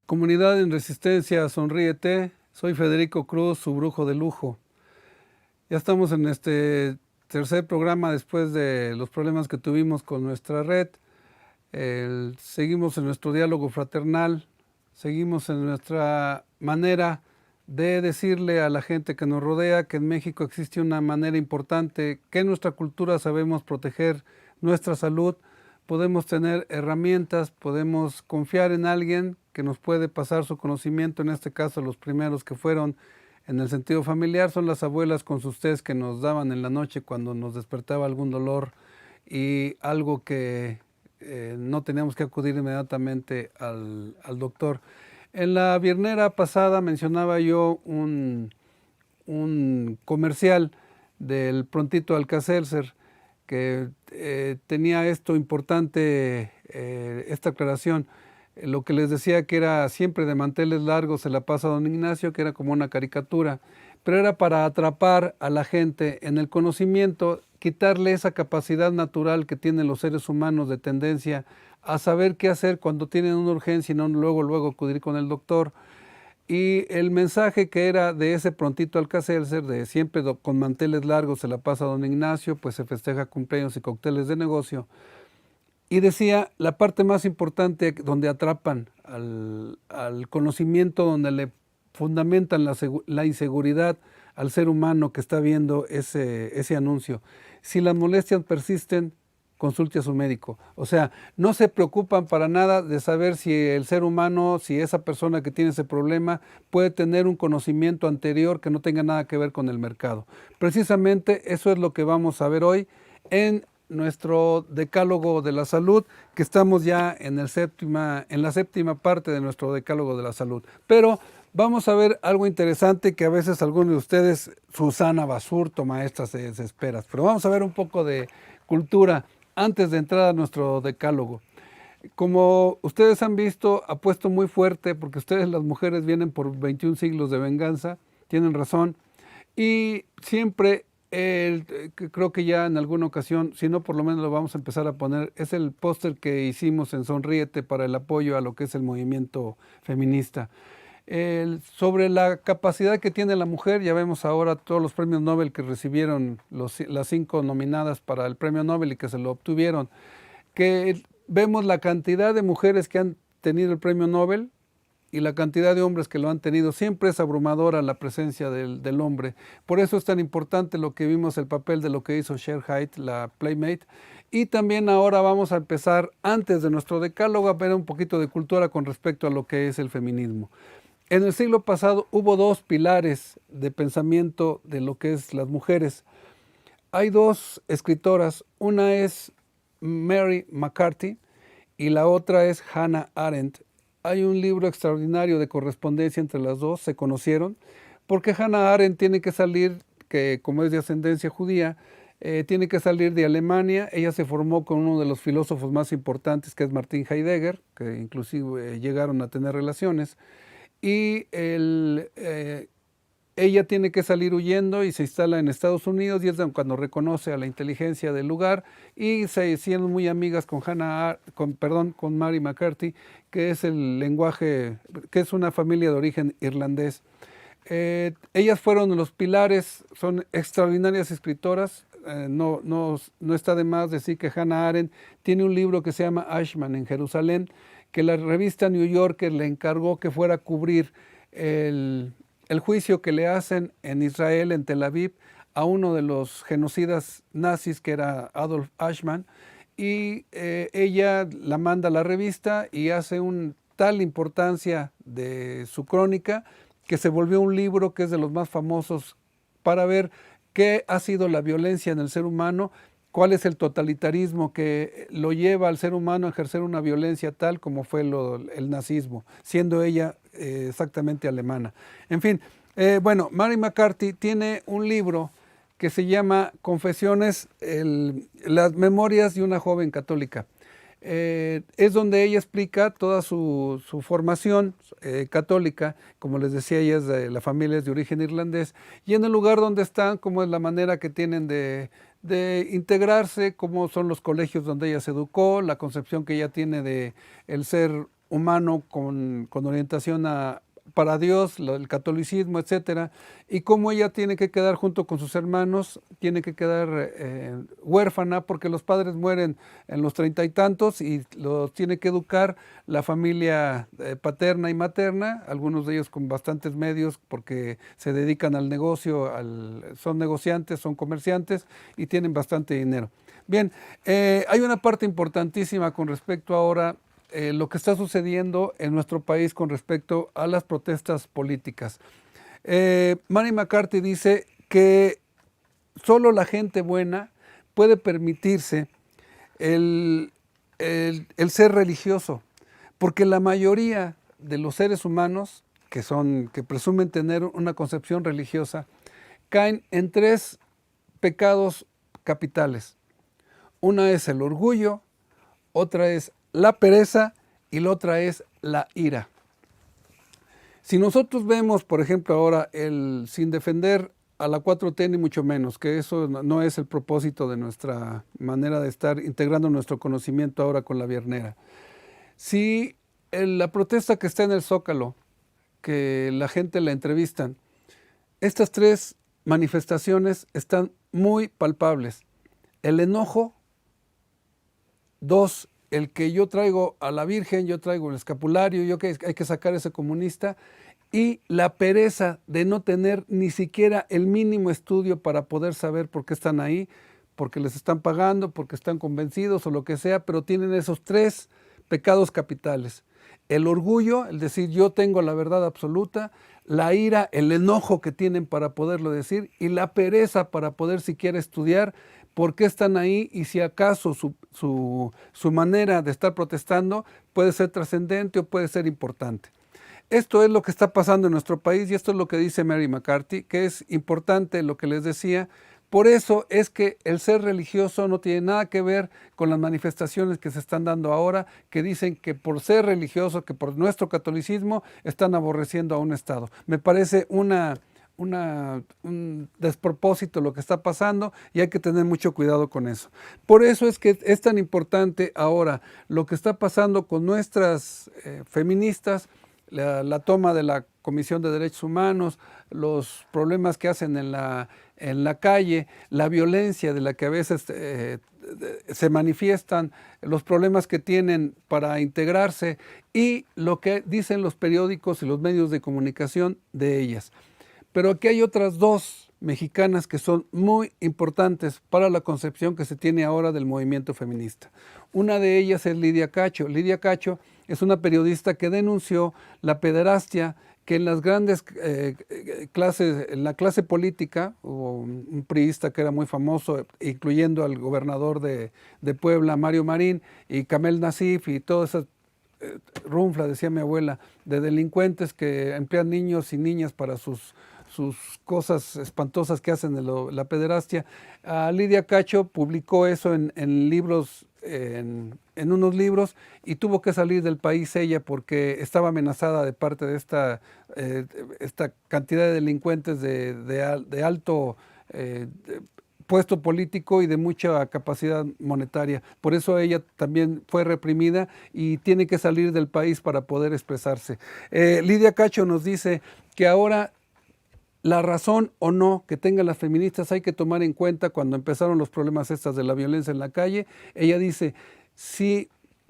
Comunidad en Resistencia, sonríete. Soy Federico Cruz, su brujo de lujo. Ya estamos en este tercer programa después de los problemas que tuvimos con nuestra red. Seguimos en nuestro diálogo fraternal, seguimos en nuestra manera de decirle a la gente que nos rodea que en México existe una manera importante, que en nuestra cultura sabemos proteger nuestra salud, podemos tener herramientas, podemos confiar en alguien que nos puede pasar su conocimiento. En este caso, los primeros que fueron en el sentido familiar son las abuelas con sus tés que nos daban en la noche cuando nos despertaba algún dolor y algo que no teníamos que acudir inmediatamente al doctor. En la viernera pasada mencionaba yo un comercial del Prontito Alka-Seltzer que tenía esto importante, esta aclaración. Lo que les decía que era siempre de manteles largos se la pasa a don Ignacio, que era como una caricatura, pero era para atrapar a la gente en el conocimiento, quitarle esa capacidad natural que tienen los seres humanos de tendencia a saber qué hacer cuando tienen una urgencia y no luego acudir con el doctor. Y el mensaje que era de ese Prontito Alka-Seltzer, de siempre con manteles largos se la pasa a don Ignacio, pues se festeja cumpleaños y cócteles de negocio. Y decía, la parte más importante donde atrapan al conocimiento, donde le fundamentan la inseguridad al ser humano que está viendo ese anuncio. Si las molestias persisten, consulte a su médico. O sea, no se preocupan para nada de saber si el ser humano, si esa persona que tiene ese problema puede tener un conocimiento anterior que no tenga nada que ver con el mercado. Precisamente eso es lo que vamos a ver hoy en nuestro decálogo de la salud, que estamos ya en la séptima parte de nuestro decálogo de la salud. Pero vamos a ver algo interesante que a veces algunos de ustedes, Susana Basurto, maestra, se desespera. Pero vamos a ver un poco de cultura antes de entrar a nuestro decálogo. Como ustedes han visto, apuesto muy fuerte, porque ustedes las mujeres vienen por 21 siglos de venganza, tienen razón, y siempre creo que ya en alguna ocasión, si no por lo menos lo vamos a empezar a poner, es el póster que hicimos en Sonríete para el apoyo a lo que es el movimiento feminista. Sobre la capacidad que tiene la mujer, ya vemos ahora todos los premios Nobel que recibieron las 5 nominadas para el premio Nobel y que se lo obtuvieron, que vemos la cantidad de mujeres que han tenido el premio Nobel y la cantidad de hombres que lo han tenido. Siempre es abrumadora la presencia del hombre. Por eso es tan importante lo que vimos, el papel de lo que hizo Cher Haidt, la Playmate. Y también ahora vamos a empezar, antes de nuestro decálogo, a ver un poquito de cultura con respecto a lo que es el feminismo. En el siglo pasado hubo 2 pilares de pensamiento de lo que es las mujeres. Hay 2 escritoras, una es Mary McCarthy y la otra es Hannah Arendt. Hay un libro extraordinario de correspondencia entre las dos, se conocieron, porque Hannah Arendt tiene que salir, que como es de ascendencia judía, tiene que salir de Alemania. Ella se formó con uno de los filósofos más importantes, que es Martin Heidegger, que inclusive llegaron a tener relaciones, y ella tiene que salir huyendo y se instala en Estados Unidos, y es cuando reconoce a la inteligencia del lugar y se hicieron muy amigas con con Mary McCarthy, que es el lenguaje, que es una familia de origen irlandés. Ellas fueron los pilares, son extraordinarias escritoras. No está de más decir que Hannah Arendt tiene un libro que se llama Ashman en Jerusalén, que la revista New Yorker le encargó que fuera a cubrir el juicio que le hacen en Israel, en Tel Aviv, a uno de los genocidas nazis, que era Adolf Eichmann, y ella la manda a la revista y hace tal importancia de su crónica que se volvió un libro que es de los más famosos para ver qué ha sido la violencia en el ser humano, cuál es el totalitarismo que lo lleva al ser humano a ejercer una violencia tal como fue el nazismo, siendo ella exactamente alemana. En fin, bueno, Mary McCarthy tiene un libro que se llama Confesiones, las memorias de una joven católica. Es donde ella explica toda su formación católica. Como les decía, ella la familia es de origen irlandés, y en el lugar donde están, cómo es la manera que tienen de integrarse, cómo son los colegios donde ella se educó, la concepción que ella tiene de el ser humano con orientación para Dios, el catolicismo, etcétera, y cómo ella tiene que quedar junto con sus hermanos, tiene que quedar huérfana porque los padres mueren en los 30 y tantos y los tiene que educar la familia paterna y materna, algunos de ellos con bastantes medios porque se dedican al negocio, son negociantes, son comerciantes y tienen bastante dinero. Bien, hay una parte importantísima con respecto ahora lo que está sucediendo en nuestro país con respecto a las protestas políticas. Manny McCarthy dice que solo la gente buena puede permitirse el ser religioso, porque la mayoría de los seres humanos que presumen tener una concepción religiosa caen en 3 pecados capitales. Una es el orgullo, otra es la pereza y la otra es la ira. Si nosotros vemos, por ejemplo, ahora, sin defender a la 4T ni mucho menos, que eso no es el propósito de nuestra manera de estar integrando nuestro conocimiento ahora con la viernera. Si la protesta que está en el Zócalo, que la gente la entrevistan, estas 3 manifestaciones están muy palpables. El enojo, 2, el que yo traigo a la Virgen, yo traigo el escapulario, yo que hay que sacar a ese comunista, y la pereza de no tener ni siquiera el mínimo estudio para poder saber por qué están ahí, porque les están pagando, porque están convencidos o lo que sea, pero tienen esos 3 pecados capitales. El orgullo, el decir yo tengo la verdad absoluta, la ira, el enojo que tienen para poderlo decir y la pereza para poder siquiera estudiar por qué están ahí y si acaso su manera de estar protestando puede ser trascendente o puede ser importante. Esto es lo que está pasando en nuestro país y esto es lo que dice Mary McCarthy, que es importante lo que les decía. Por eso es que el ser religioso no tiene nada que ver con las manifestaciones que se están dando ahora, que dicen que por ser religioso, que por nuestro catolicismo, están aborreciendo a un Estado. Me parece un despropósito lo que está pasando y hay que tener mucho cuidado con eso. Por eso es que es tan importante ahora lo que está pasando con nuestras feministas, la toma de la Comisión de Derechos Humanos, los problemas que hacen en la calle, la violencia de la que a veces se manifiestan, los problemas que tienen para integrarse y lo que dicen los periódicos y los medios de comunicación de ellas. Pero aquí hay otras 2 mexicanas que son muy importantes para la concepción que se tiene ahora del movimiento feminista. Una de ellas es Lidia Cacho. Lidia Cacho es una periodista que denunció la pederastia que en las grandes clases, en la clase política, hubo un priista que era muy famoso, incluyendo al gobernador de Puebla, Mario Marín, y Kamel Nasif, y toda esa runfla, decía mi abuela, de delincuentes que emplean niños y niñas para sus cosas espantosas que hacen de la pederastia. Lidia Cacho publicó eso en libros, en unos libros, y tuvo que salir del país ella porque estaba amenazada de parte de esta cantidad de delincuentes de alto puesto político y de mucha capacidad monetaria. Por eso ella también fue reprimida y tiene que salir del país para poder expresarse. Lidia Cacho nos dice que ahora la razón o no que tengan las feministas hay que tomar en cuenta cuando empezaron los problemas estas de la violencia en la calle. Ella dice, sí,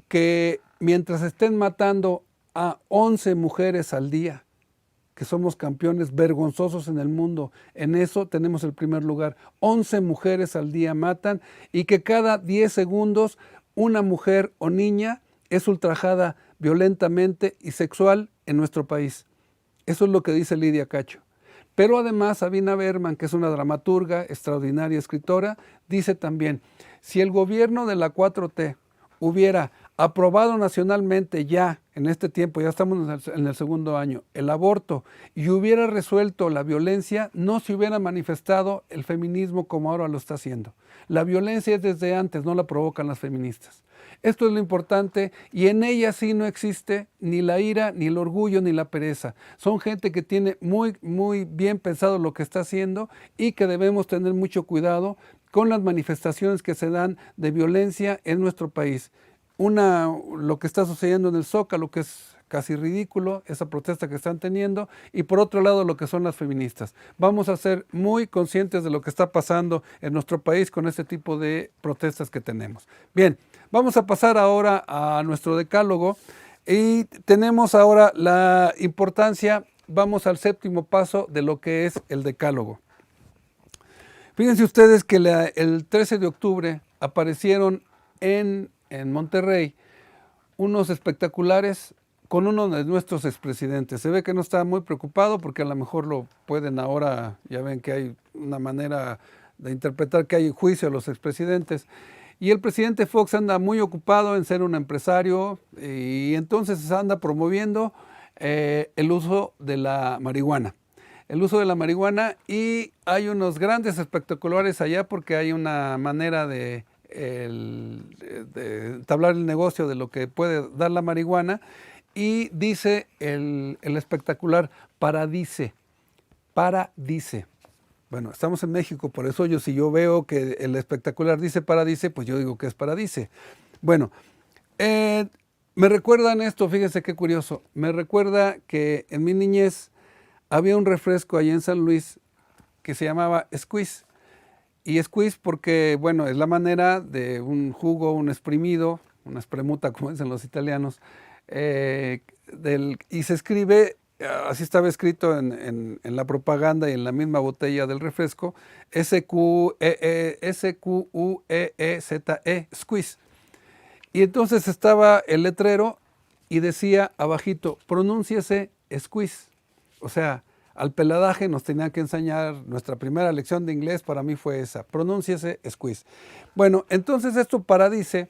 que mientras estén matando a 11 mujeres al día, que somos campeones vergonzosos en el mundo, en eso tenemos el primer lugar. 11 mujeres al día matan y que cada 10 segundos una mujer o niña es ultrajada violentamente y sexual en nuestro país. Eso es lo que dice Lidia Cacho. Pero además Sabina Berman, que es una dramaturga, extraordinaria escritora, dice también, si el gobierno de la 4T hubiera aprobado nacionalmente ya, en este tiempo, ya estamos en el segundo año, el aborto y hubiera resuelto la violencia, no se hubiera manifestado el feminismo como ahora lo está haciendo. La violencia es desde antes, no la provocan las feministas. Esto es lo importante y en ella sí no existe ni la ira, ni el orgullo, ni la pereza. Son gente que tiene muy, muy bien pensado lo que está haciendo y que debemos tener mucho cuidado con las manifestaciones que se dan de violencia en nuestro país. lo que está sucediendo en el Zócalo, que es casi ridículo, esa protesta que están teniendo, y por otro lado lo que son las feministas. Vamos a ser muy conscientes de lo que está pasando en nuestro país con este tipo de protestas que tenemos. Bien, vamos a pasar ahora a nuestro decálogo y tenemos ahora la importancia, vamos al séptimo paso de lo que es el decálogo. Fíjense ustedes que el 13 de octubre aparecieron en Monterrey unos espectaculares con uno de nuestros expresidentes. Se ve que no está muy preocupado porque a lo mejor lo pueden ahora, ya ven que hay una manera de interpretar que hay juicio a los expresidentes. Y el presidente Fox anda muy ocupado en ser un empresario y entonces anda promoviendo el uso de la marihuana. El uso de la marihuana, y hay unos grandes espectaculares allá porque hay una manera de entablar el negocio de lo que puede dar la marihuana, y dice el espectacular paradise. Bueno, estamos en México, por eso si yo veo que el espectacular dice paradise, pues yo digo que es paradise. Bueno, me recuerdan esto, fíjense qué curioso, me recuerda que en mi niñez había un refresco allá en San Luis que se llamaba Squeeze. Y squeeze porque, bueno, es la manera de un jugo, un exprimido, una espremuta, como dicen los italianos, y se escribe, así estaba escrito en la propaganda y en la misma botella del refresco, Squeeze, squeeze. Y entonces estaba el letrero y decía abajito, pronúnciese squeeze. O sea, al peladaje nos tenían que enseñar, nuestra primera lección de inglés para mí fue esa, pronúnciese squeeze. Bueno, entonces esto paradise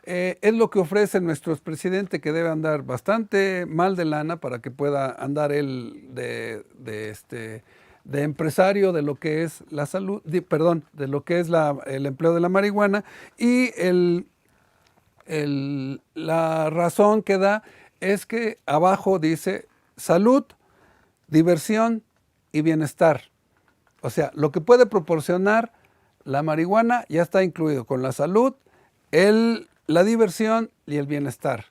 es lo que ofrece nuestro expresidente, que debe andar bastante mal de lana para que pueda andar él de empresario de lo que es la salud, de lo que es el empleo de la marihuana, y la razón que da es que abajo dice salud, diversión y bienestar. O sea, lo que puede proporcionar la marihuana ya está incluido con la salud, la diversión y el bienestar.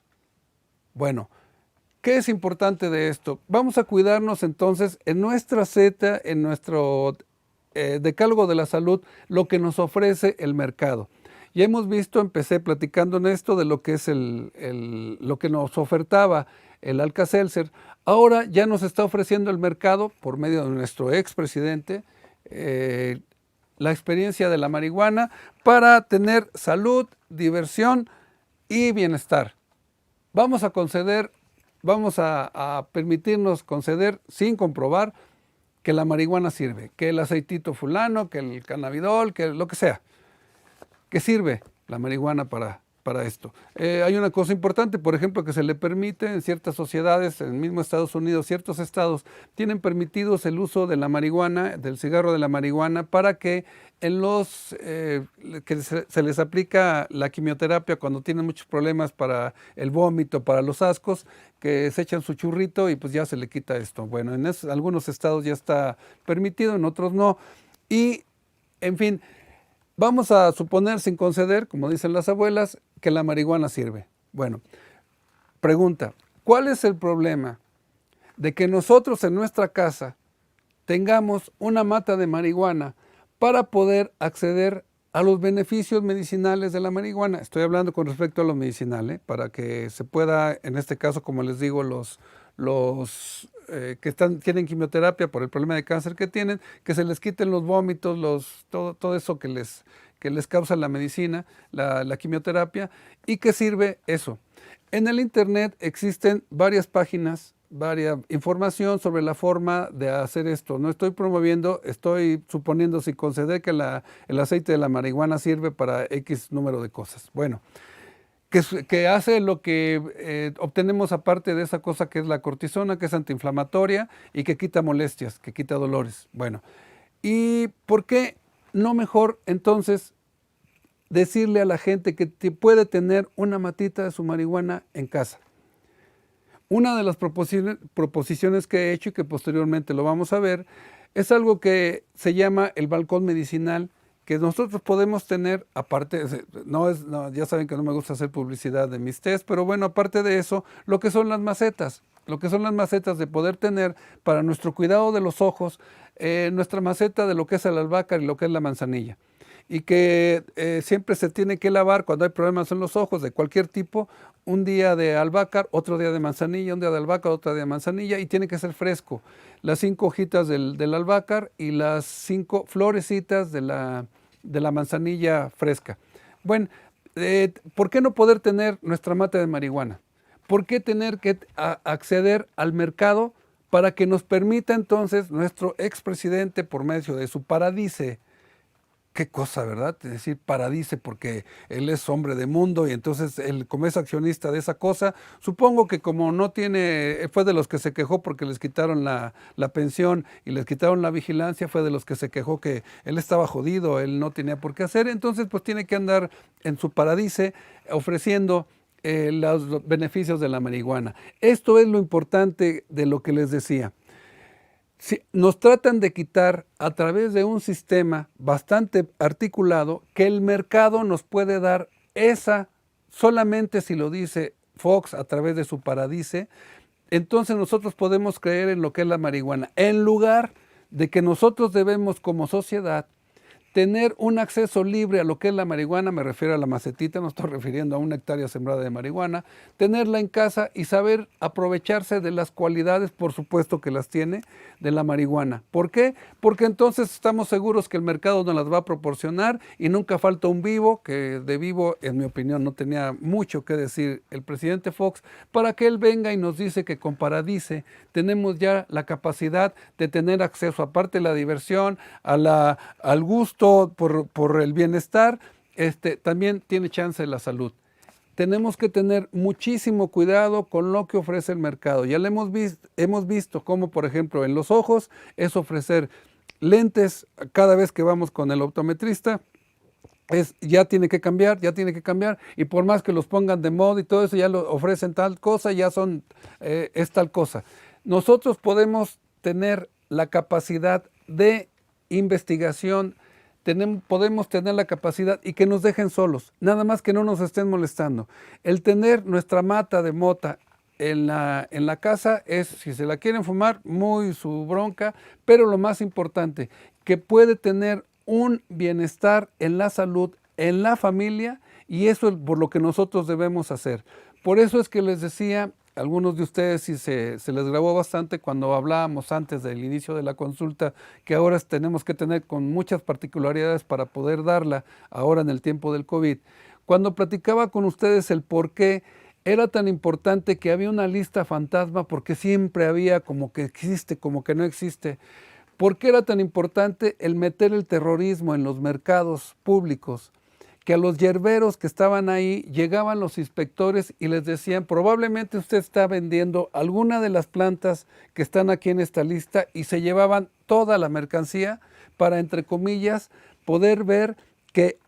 Bueno, ¿qué es importante de esto? Vamos a cuidarnos entonces en nuestra zeta, en nuestro decálogo de la salud, lo que nos ofrece el mercado. Ya hemos visto, empecé platicando en esto de lo que es lo que nos ofertaba el Alka-Seltzer. Ahora ya nos está ofreciendo el mercado, por medio de nuestro expresidente, la experiencia de la marihuana para tener salud, diversión y bienestar. Vamos a permitirnos conceder sin comprobar que la marihuana sirve, que el aceitito fulano, que el cannabidol, que lo que sea. ¿Qué sirve la marihuana para esto? Hay una cosa importante, por ejemplo, que se le permite en ciertas sociedades, en el mismo Estados Unidos, ciertos estados tienen permitidos el uso de la marihuana, del cigarro de la marihuana, para que en que se les aplica la quimioterapia cuando tienen muchos problemas para el vómito, para los ascos, que se echan su churrito y pues ya se le quita esto. Bueno, en algunos estados ya está permitido, en otros no. Y, en fin, vamos a suponer, sin conceder, como dicen las abuelas, que la marihuana sirve. Bueno, pregunta, ¿cuál es el problema de que nosotros en nuestra casa tengamos una mata de marihuana para poder acceder a los beneficios medicinales de la marihuana? Estoy hablando con respecto a lo medicinal, para que se pueda, en este caso, como les digo, los que tienen quimioterapia por el problema de cáncer que tienen, que se les quiten los vómitos, todo eso que les causa la medicina, la quimioterapia. ¿Y qué sirve eso? En el internet existen varias páginas, varias información sobre la forma de hacer esto. No estoy promoviendo, estoy suponiendo sin conceder que el aceite de la marihuana sirve para X número de cosas. Bueno, que hace lo que obtenemos aparte de esa cosa que es la cortisona, que es antiinflamatoria y que quita molestias, que quita dolores. Bueno, ¿y por qué no mejor entonces decirle a la gente que puede tener una matita de su marihuana en casa? Una de las proposiciones que he hecho y que posteriormente lo vamos a ver, es algo que se llama el balcón medicinal, que nosotros podemos tener, aparte, ya saben que no me gusta hacer publicidad de mis tés, pero bueno, aparte de eso, lo que son las macetas. Lo que son las macetas de poder tener para nuestro cuidado de los ojos, nuestra maceta de lo que es el albácar y lo que es la manzanilla. Y que siempre se tiene que lavar cuando hay problemas en los ojos de cualquier tipo, un día de albácar, otro día de manzanilla, un día de albácar, otro día de manzanilla, y tiene que ser fresco. Las 5 hojitas del albácar y las 5 florecitas de la manzanilla fresca. Bueno, ¿por qué no poder tener nuestra mata de marihuana? ¿Por qué tener que acceder al mercado para que nos permita entonces nuestro expresidente, por medio de su Paradice? Qué cosa, ¿verdad? Es decir, Paradice, porque él es hombre de mundo y entonces él, como es accionista de esa cosa, supongo que como no tiene, fue de los que se quejó porque les quitaron la pensión y les quitaron la vigilancia, fue de los que se quejó que él estaba jodido, él no tenía por qué hacer, entonces pues tiene que andar en su Paradice ofreciendo los beneficios de la marihuana. Esto es lo importante de lo que les decía. Si nos tratan de quitar a través de un sistema bastante articulado que el mercado nos puede dar esa, solamente si lo dice Fox a través de su Paradice, entonces nosotros podemos creer en lo que es la marihuana, en lugar de que nosotros debemos como sociedad tener un acceso libre a lo que es la marihuana, me refiero a la macetita, no estoy refiriendo a una hectárea sembrada de marihuana, tenerla en casa y saber aprovecharse de las cualidades, por supuesto que las tiene, de la marihuana. ¿Por qué? Porque entonces estamos seguros que el mercado nos las va a proporcionar y nunca falta un vivo, que de vivo, en mi opinión, no tenía mucho que decir el presidente Fox, para que él venga y nos dice que con Paradice tenemos ya la capacidad de tener acceso, aparte de la diversión, al gusto, por el bienestar, también tiene chance de la salud. Tenemos que tener muchísimo cuidado con lo que ofrece el mercado. Ya lo hemos visto cómo, por ejemplo, en los ojos es ofrecer lentes cada vez que vamos con el optometrista. Ya tiene que cambiar, y por más que los pongan de moda y todo eso, ya lo ofrecen tal cosa, es tal cosa. Nosotros podemos tener la capacidad de investigación, podemos tener la capacidad y que nos dejen solos, nada más que no nos estén molestando. El tener nuestra mata de mota en la casa es, si se la quieren fumar, muy su bronca, pero lo más importante, que puede tener un bienestar en la salud, en la familia, y eso es por lo que nosotros debemos hacer. Por eso es que les decía, algunos de ustedes sí se les grabó bastante cuando hablábamos antes del inicio de la consulta, que ahora tenemos que tener con muchas particularidades para poder darla ahora en el tiempo del COVID. Cuando platicaba con ustedes el por qué era tan importante que había una lista fantasma, porque siempre había como que existe, como que no existe. ¿Por qué era tan importante el meter el terrorismo en los mercados públicos? Que a los yerberos que estaban ahí llegaban los inspectores y les decían, probablemente usted está vendiendo alguna de las plantas que están aquí en esta lista, y se llevaban toda la mercancía para, entre comillas, poder ver que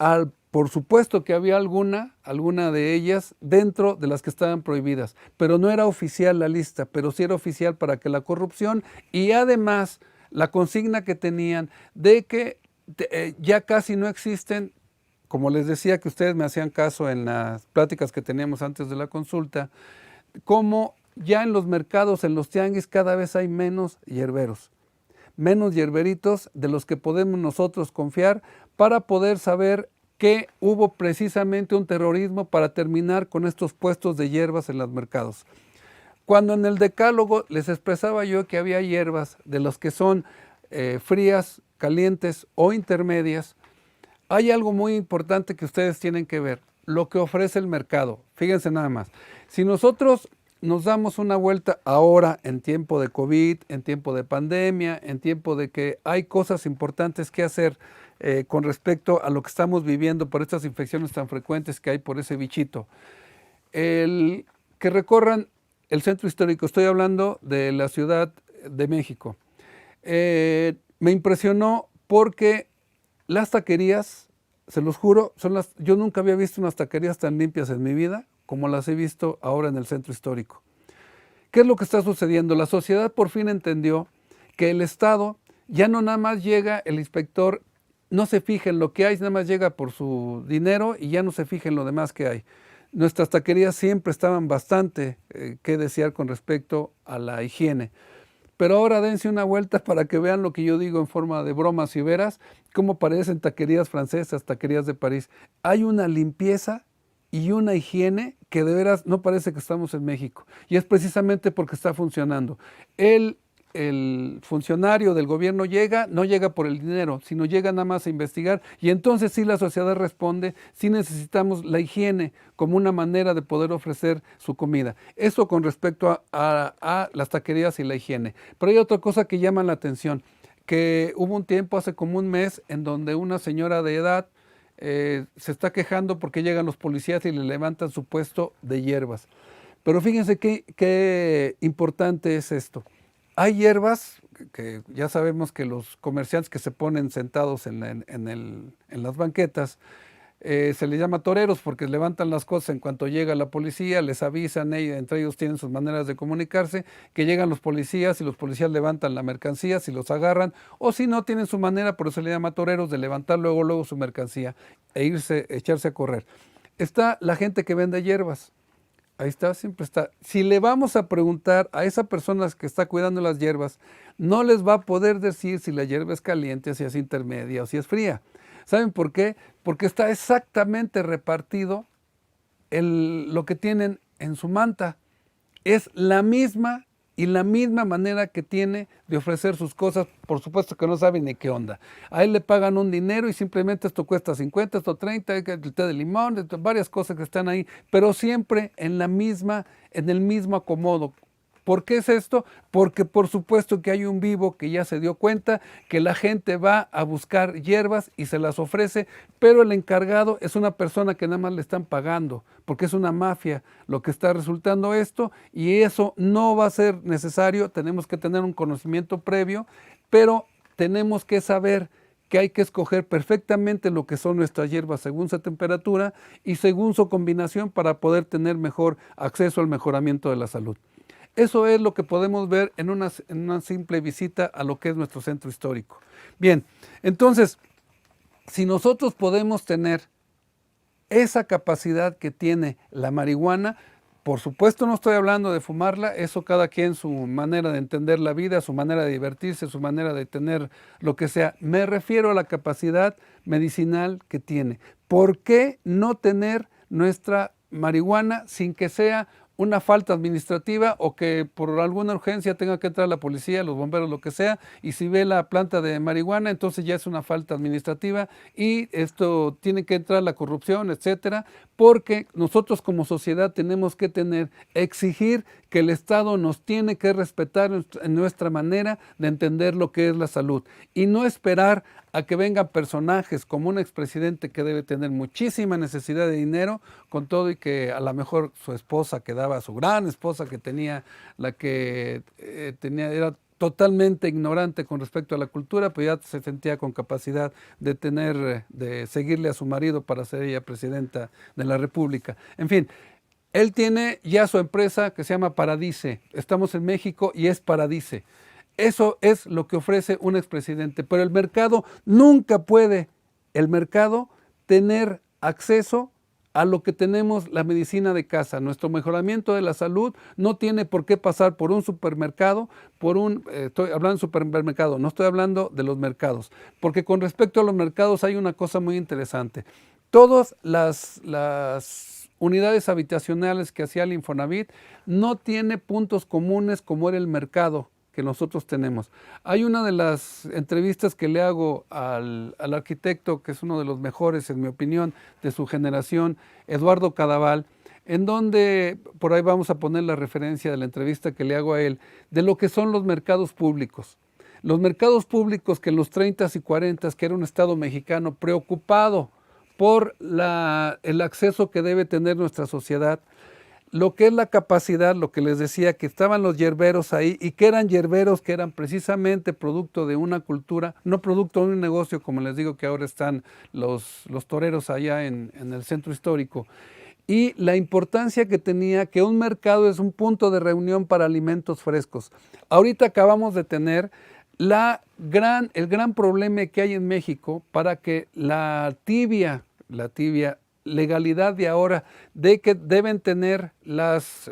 por supuesto que había alguna de ellas dentro de las que estaban prohibidas, pero no era oficial la lista, pero sí era oficial para que la corrupción y además la consigna que tenían de que ya casi no existen. Como les decía, que ustedes me hacían caso en las pláticas que teníamos antes de la consulta, como ya en los mercados, en los tianguis, cada vez hay menos yerberos, menos yerberitos de los que podemos nosotros confiar para poder saber que hubo precisamente un terrorismo para terminar con estos puestos de hierbas en los mercados. Cuando en el decálogo les expresaba yo que había hierbas de los que son frías, calientes o intermedias, hay algo muy importante que ustedes tienen que ver, lo que ofrece el mercado. Fíjense nada más, si nosotros nos damos una vuelta ahora en tiempo de COVID, en tiempo de pandemia, en tiempo de que hay cosas importantes que hacer con respecto a lo que estamos viviendo por estas infecciones tan frecuentes que hay por ese bichito, que recorran el centro histórico, estoy hablando de la Ciudad de México, me impresionó porque las taquerías, se los juro, yo nunca había visto unas taquerías tan limpias en mi vida como las he visto ahora en el centro histórico. ¿Qué es lo que está sucediendo? La sociedad por fin entendió que el Estado ya no nada más llega el inspector, no se fija en lo que hay, nada más llega por su dinero y ya no se fija en lo demás que hay. Nuestras taquerías siempre estaban bastante que desear con respecto a la higiene. Pero ahora dense una vuelta para que vean lo que yo digo en forma de bromas y veras, cómo parecen taquerías francesas, taquerías de París. Hay una limpieza y una higiene que de veras no parece que estamos en México. Y es precisamente porque está funcionando. El funcionario del gobierno llega, no llega por el dinero, sino llega nada más a investigar, y entonces sí la sociedad responde, sí necesitamos la higiene como una manera de poder ofrecer su comida. Eso con respecto a las taquerías y la higiene. Pero hay otra cosa que llama la atención, que hubo un tiempo, hace como un mes, en donde una señora de edad se está quejando porque llegan los policías y le levantan su puesto de hierbas. Pero fíjense qué importante es esto. Hay hierbas que ya sabemos que los comerciantes que se ponen sentados en las banquetas, se les llama toreros porque levantan las cosas en cuanto llega la policía, les avisan, entre ellos tienen sus maneras de comunicarse, que llegan los policías y los policías levantan la mercancía, si los agarran, o si no tienen su manera, por eso se le llama toreros, de levantar luego su mercancía e echarse a correr. Está la gente que vende hierbas. Ahí está, siempre está. Si le vamos a preguntar a esa persona que está cuidando las hierbas, no les va a poder decir si la hierba es caliente, si es intermedia o si es fría. ¿Saben por qué? Porque está exactamente repartido lo que tienen en su manta. Es la misma y la misma manera que tiene de ofrecer sus cosas. Por supuesto que no saben ni qué onda. A él le pagan un dinero y simplemente esto cuesta 50, esto 30, el té de limón, varias cosas que están ahí, pero siempre en el mismo acomodo. ¿Por qué es esto? Porque por supuesto que hay un vivo que ya se dio cuenta que la gente va a buscar hierbas y se las ofrece, pero el encargado es una persona que nada más le están pagando, porque es una mafia lo que está resultando esto, y eso no va a ser necesario. Tenemos que tener un conocimiento previo, pero tenemos que saber que hay que escoger perfectamente lo que son nuestras hierbas según su temperatura y según su combinación para poder tener mejor acceso al mejoramiento de la salud. Eso es lo que podemos ver en una simple visita a lo que es nuestro centro histórico. Bien, entonces, si nosotros podemos tener esa capacidad que tiene la marihuana, por supuesto no estoy hablando de fumarla, eso cada quien su manera de entender la vida, su manera de divertirse, su manera de tener lo que sea. Me refiero a la capacidad medicinal que tiene. ¿Por qué no tener nuestra marihuana sin que sea una falta administrativa o que por alguna urgencia tenga que entrar la policía, los bomberos, lo que sea, y si ve la planta de marihuana, entonces ya es una falta administrativa y esto tiene que entrar la corrupción, etcétera, porque nosotros como sociedad tenemos que exigir que el Estado nos tiene que respetar en nuestra manera de entender lo que es la salud y no esperar a que vengan personajes como un expresidente que debe tener muchísima necesidad de dinero, con todo y que a lo mejor su esposa quedaba, su gran esposa que tenía, la que era totalmente ignorante con respecto a la cultura, pues ya se sentía con capacidad de seguirle a su marido para ser ella presidenta de la República. En fin, él tiene ya su empresa que se llama Paradise. Estamos en México y es Paradise. Eso es lo que ofrece un expresidente, pero el mercado nunca puede, tener acceso a lo que tenemos la medicina de casa. Nuestro mejoramiento de la salud no tiene por qué pasar por un supermercado, estoy hablando de supermercado, no estoy hablando de los mercados, porque con respecto a los mercados hay una cosa muy interesante. Todas las unidades habitacionales que hacía el Infonavit no tiene puntos comunes como era el mercado que nosotros tenemos. Hay una de las entrevistas que le hago al arquitecto, que es uno de los mejores, en mi opinión, de su generación, Eduardo Cadaval, en donde, por ahí vamos a poner la referencia de la entrevista que le hago a él, de lo que son los mercados públicos. Los mercados públicos que en los 30s y 40s, que era un Estado mexicano preocupado por el acceso que debe tener nuestra sociedad, lo que es la capacidad, lo que les decía, que estaban los hierberos ahí y que eran hierberos que eran precisamente producto de una cultura, no producto de un negocio, como les digo que ahora están los toreros allá en el centro histórico. Y la importancia que tenía que un mercado es un punto de reunión para alimentos frescos. Ahorita acabamos de tener El gran problema que hay en México para que la tibia legalidad de ahora de que deben tener las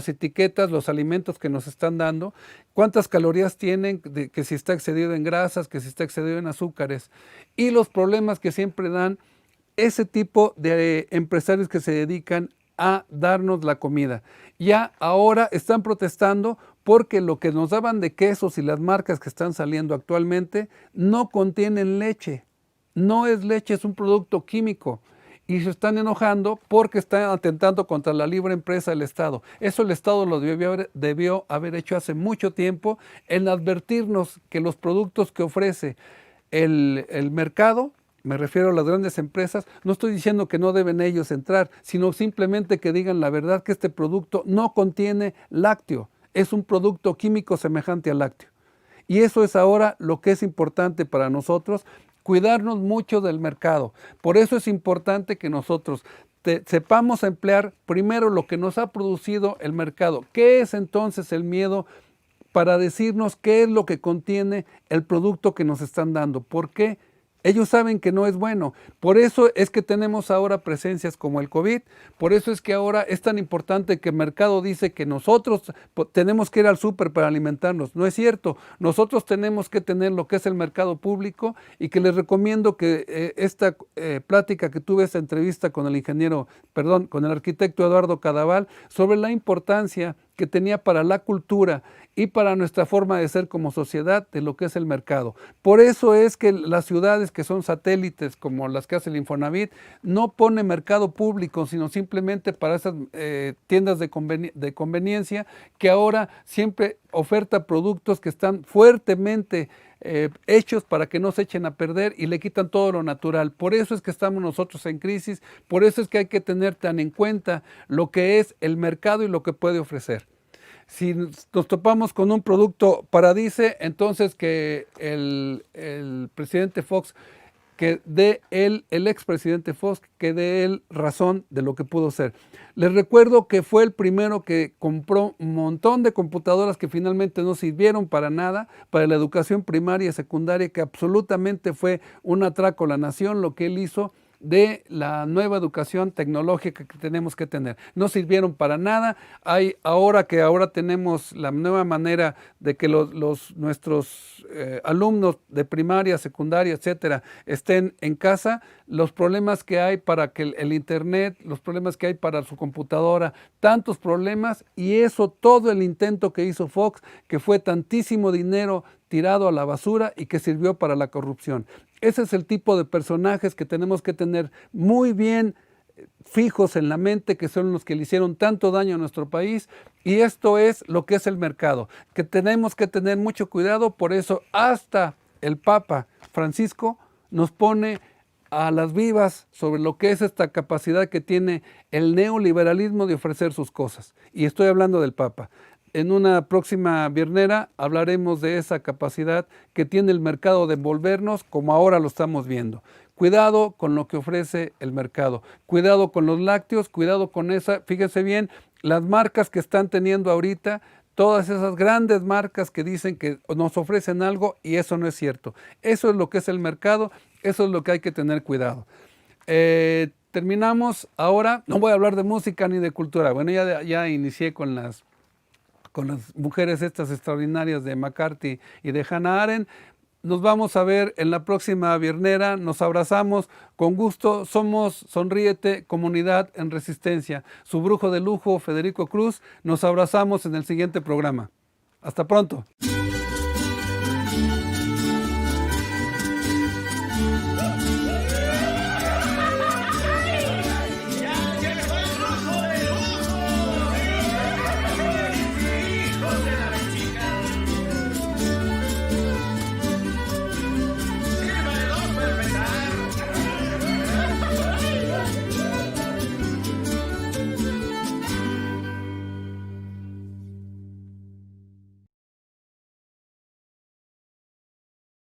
etiquetas, los alimentos que nos están dando, cuántas calorías tienen, que si está excedido en grasas, que si está excedido en azúcares, y los problemas que siempre dan ese tipo de empresarios que se dedican a darnos la comida. Ya ahora están protestando porque lo que nos daban de quesos y las marcas que están saliendo actualmente no contienen leche. No es leche, es un producto químico. Y se están enojando porque están atentando contra la libre empresa del Estado. Eso el Estado lo debió haber hecho hace mucho tiempo en advertirnos que los productos que ofrece el mercado, me refiero a las grandes empresas, no estoy diciendo que no deben ellos entrar, sino simplemente que digan la verdad que este producto no contiene lácteo, es un producto químico semejante al lácteo. Y eso es ahora lo que es importante para nosotros, cuidarnos mucho del mercado. Por eso es importante que nosotros sepamos emplear primero lo que nos ha producido el mercado. ¿Qué es entonces el miedo? Para decirnos qué es lo que contiene el producto que nos están dando. ¿Por qué? Ellos saben que no es bueno. Por eso es que tenemos ahora presencias como el COVID. Por eso es que ahora es tan importante que el mercado dice que nosotros tenemos que ir al súper para alimentarnos. No es cierto. Nosotros tenemos que tener lo que es el mercado público y que les recomiendo que esta plática que tuve, esta entrevista con con el arquitecto Eduardo Cadaval sobre la importancia que tenía para la cultura y para nuestra forma de ser como sociedad de lo que es el mercado. Por eso es que las ciudades que son satélites, como las que hace el Infonavit, no pone mercado público, sino simplemente para esas tiendas de conveniencia que ahora siempre oferta productos que están fuertemente hechos para que no se echen a perder y le quitan todo lo natural. Por eso es que estamos nosotros en crisis, por eso es que hay que tener tan en cuenta lo que es el mercado y lo que puede ofrecer. Si nos topamos con un producto paradise, entonces que el presidente Fox, que dé él, el expresidente Fox, que dé él razón de lo que pudo ser. Les recuerdo que fue el primero que compró un montón de computadoras que finalmente no sirvieron para nada, para la educación primaria y secundaria, que absolutamente fue un atraco a la nación lo que él hizo de la nueva educación tecnológica que tenemos que tener. No sirvieron para nada. Ahora tenemos la nueva manera de que nuestros alumnos de primaria, secundaria, etcétera, estén en casa, los problemas que hay para que el internet, los problemas que hay para su computadora, tantos problemas, y eso todo el intento que hizo Fox, que fue tantísimo dinero tirado a la basura y que sirvió para la corrupción. Ese es el tipo de personajes que tenemos que tener muy bien fijos en la mente, que son los que le hicieron tanto daño a nuestro país, y esto es lo que es el mercado, que tenemos que tener mucho cuidado. Por eso hasta el Papa Francisco nos pone a las vivas sobre lo que es esta capacidad que tiene el neoliberalismo de ofrecer sus cosas, y estoy hablando del Papa. En una próxima viernera hablaremos de esa capacidad que tiene el mercado de envolvernos como ahora lo estamos viendo. Cuidado con lo que ofrece el mercado, cuidado con los lácteos, cuidado con fíjense bien, las marcas que están teniendo ahorita, todas esas grandes marcas que dicen que nos ofrecen algo y eso no es cierto. Eso es lo que es el mercado, eso es lo que hay que tener cuidado. Terminamos ahora, no voy a hablar de música ni de cultura, bueno, ya inicié con las mujeres estas extraordinarias de McCarthy y de Hannah Arendt. Nos vamos a ver en la próxima viernera, nos abrazamos con gusto, somos Sonríete, Comunidad en Resistencia. Su brujo de lujo, Federico Cruz, nos abrazamos en el siguiente programa. Hasta pronto.